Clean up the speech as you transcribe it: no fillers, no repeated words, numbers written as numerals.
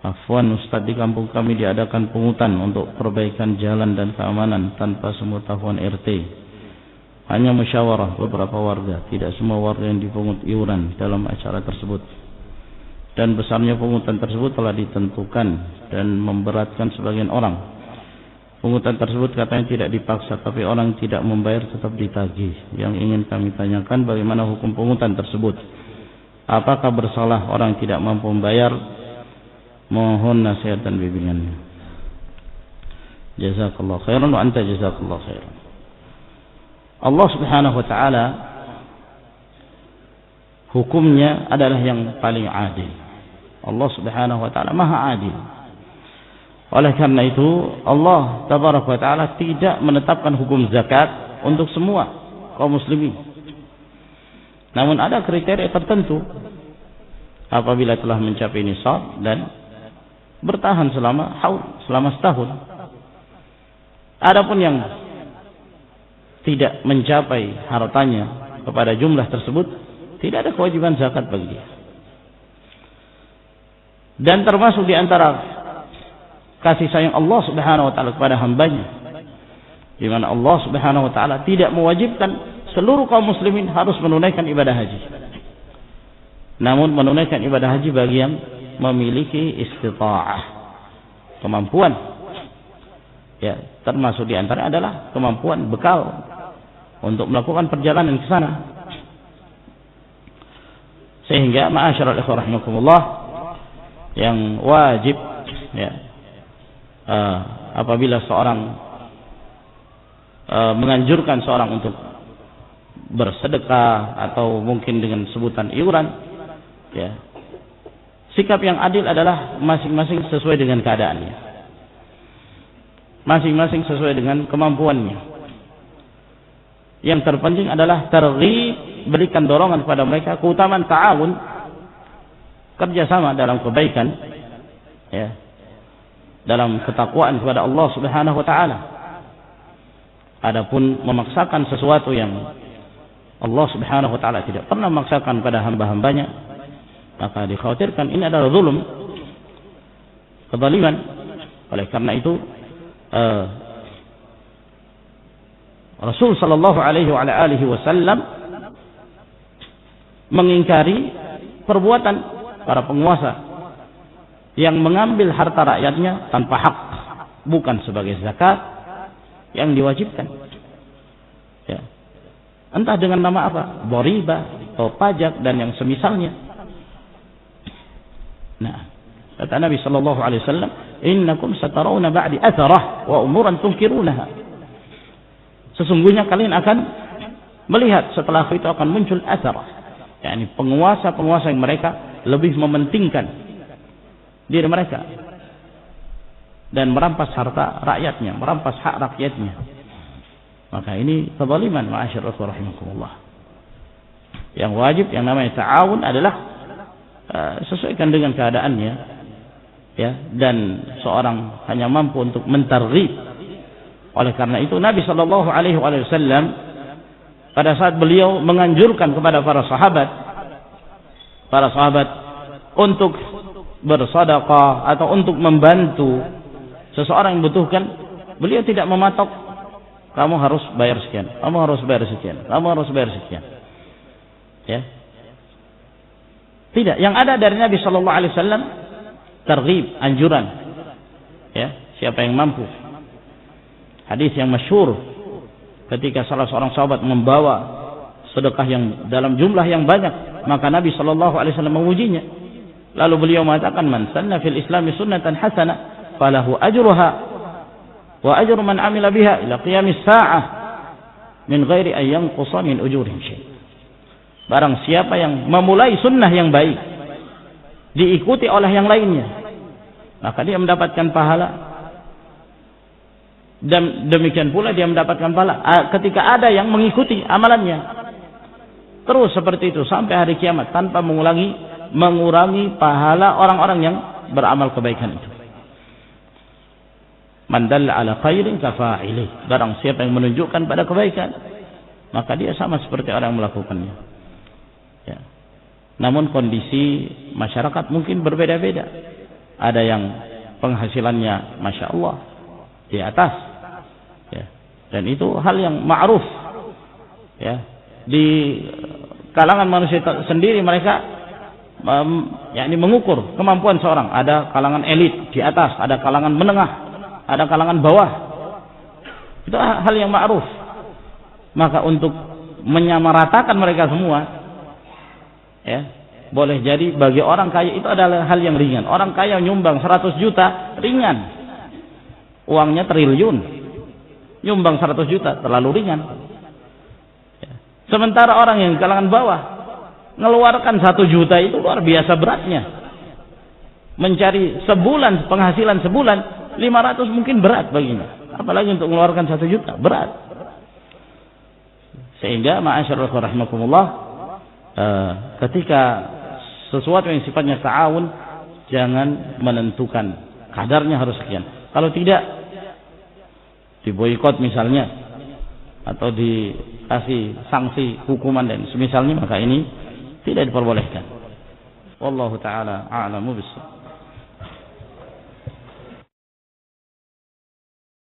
Afwan Ustaz, di kampung kami diadakan pungutan untuk perbaikan jalan dan keamanan tanpa sepengetahuan RT. Hanya musyawarah beberapa warga, tidak semua warga yang dipungut iuran dalam acara tersebut. Dan besarnya pungutan tersebut telah ditentukan dan memberatkan sebagian orang. Pungutan tersebut katanya tidak dipaksa, tapi orang tidak membayar tetap ditagih. Yang ingin kami tanyakan, bagaimana hukum pungutan tersebut? Apakah bersalah orang tidak mampu membayar? Mohon nasihat dan bimbingannya. Jazakallah khairan wa anta jazakallah khairan. Allah Subhanahu wa taala hukumnya adalah yang paling adil. Allah Subhanahu wa taala Maha adil. Oleh karena itu Allah Tabaraka wa taala tidak menetapkan hukum zakat untuk semua kaum muslimin. Namun ada kriteria tertentu. Apabila telah mencapai nisab dan bertahan selama setahun. Adapun yang tidak mencapai hartanya kepada jumlah tersebut, tidak ada kewajiban zakat bagi dia. Dan termasuk di antara kasih sayang Allah Subhanahu wa taala kepada hambanya, di mana Allah Subhanahu wa taala tidak mewajibkan seluruh kaum muslimin harus menunaikan ibadah haji. Namun menunaikan ibadah haji bagi yang memiliki istita'ah, kemampuan. Ya, termasuk di antara adalah kemampuan bekal untuk melakukan perjalanan ke sana. Sehingga ma'asyiral ikhwah rahimakumullah, yang wajib ya, apabila seorang menganjurkan seorang untuk bersedekah atau mungkin dengan sebutan iuran, ya, sikap yang adil adalah masing-masing sesuai dengan keadaannya, masing-masing sesuai dengan kemampuannya. Yang terpenting adalah targhib, berikan dorongan kepada mereka, keutamaan ta'awun, kerjasama dalam kebaikan, ya, dalam ketakwaan kepada Allah Subhanahu wa taala. Adapun memaksakan sesuatu yang Allah Subhanahu wa taala tidak pernah memaksakan pada hamba-hambanya, maka dikhawatirkan ini adalah zulm, kezaliman. Oleh karena itu Rasul sallallahu alaihi wasallam mengingkari perbuatan para penguasa yang mengambil harta rakyatnya tanpa hak, bukan sebagai zakat yang diwajibkan, ya, entah dengan nama apa, dhariba atau pajak dan yang semisalnya. Nah, kata Nabi sallallahu alaihi wasallam, innakum satarawna ba'di atharah wa umuran tunkirunaha. Sesungguhnya kalian akan melihat setelah itu akan muncul atharah, yakni penguasa-penguasa yang mereka lebih mementingkan diri mereka dan merampas harta rakyatnya, merampas hak rakyatnya. Maka ini kezaliman, ma'asyiral rahimakumullah. Yang wajib yang namanya ta'awun adalah sesuaikan dengan keadaannya, ya, dan seorang hanya mampu untuk mentarghib. Oleh karena itu Nabi sallallahu alaihi wasallam pada saat beliau menganjurkan kepada para sahabat untuk bersedekah atau untuk membantu seseorang yang membutuhkan, beliau tidak mematok kamu harus bayar sekian, kamu harus bayar sekian, kamu harus bayar sekian. Ya. Tidak, yang ada dari Nabi sallallahu alaihi wasallam targhib, anjuran. Ya, siapa yang mampu. Hadis yang masyhur ketika salah seorang sahabat membawa sedekah yang dalam jumlah yang banyak, maka Nabi sallallahu alaihi wasallam memujinya. Lalu beliau mengatakan, man sanna fil islami sunnatan hasanah falahu ajruha wa ajru man amila biha ila qiyamis saa'ah min ghairi an yanqusa min ujurihim syai'. Barang siapa yang memulai sunnah yang baik diikuti oleh yang lainnya, maka dia mendapatkan pahala. Dan demikian pula dia mendapatkan pahala ketika ada yang mengikuti amalannya. Terus seperti itu sampai hari kiamat tanpa mengurangi pahala orang-orang yang beramal kebaikan itu. Man dalla ala khairin kafa'ilih. Barang siapa yang menunjukkan pada kebaikan, maka dia sama seperti orang yang melakukannya. Ya. Namun kondisi masyarakat mungkin berbeda-beda. ada yang penghasilannya Masya Allah di atas, ya. Dan itu hal yang ma'ruf, ya. Di kalangan manusia sendiri mereka yakni mengukur kemampuan seorang. Ada kalangan elit di atas, ada kalangan menengah, ada kalangan bawah. Itu hal yang ma'ruf. Maka untuk menyamaratakan mereka semua, ya, boleh jadi bagi orang kaya itu adalah hal yang ringan. Orang kaya nyumbang 100 juta ringan, uangnya triliun. Nyumbang 100 juta terlalu ringan, ya. Sementara orang yang kalangan bawah ngeluarkan 1 juta itu luar biasa beratnya. Mencari sebulan, penghasilan sebulan 500 mungkin berat baginya, apalagi untuk mengeluarkan 1 juta, berat. Sehingga ma'asyarul rahimakumullah, ketika sesuatu yang sifatnya ta'awun, jangan menentukan kadarnya harus sekian. Kalau tidak, diboikot misalnya, atau dikasih sanksi hukuman dan semisalnya, maka ini tidak diperbolehkan. Wallahu ta'ala a'lamu bis-shawab.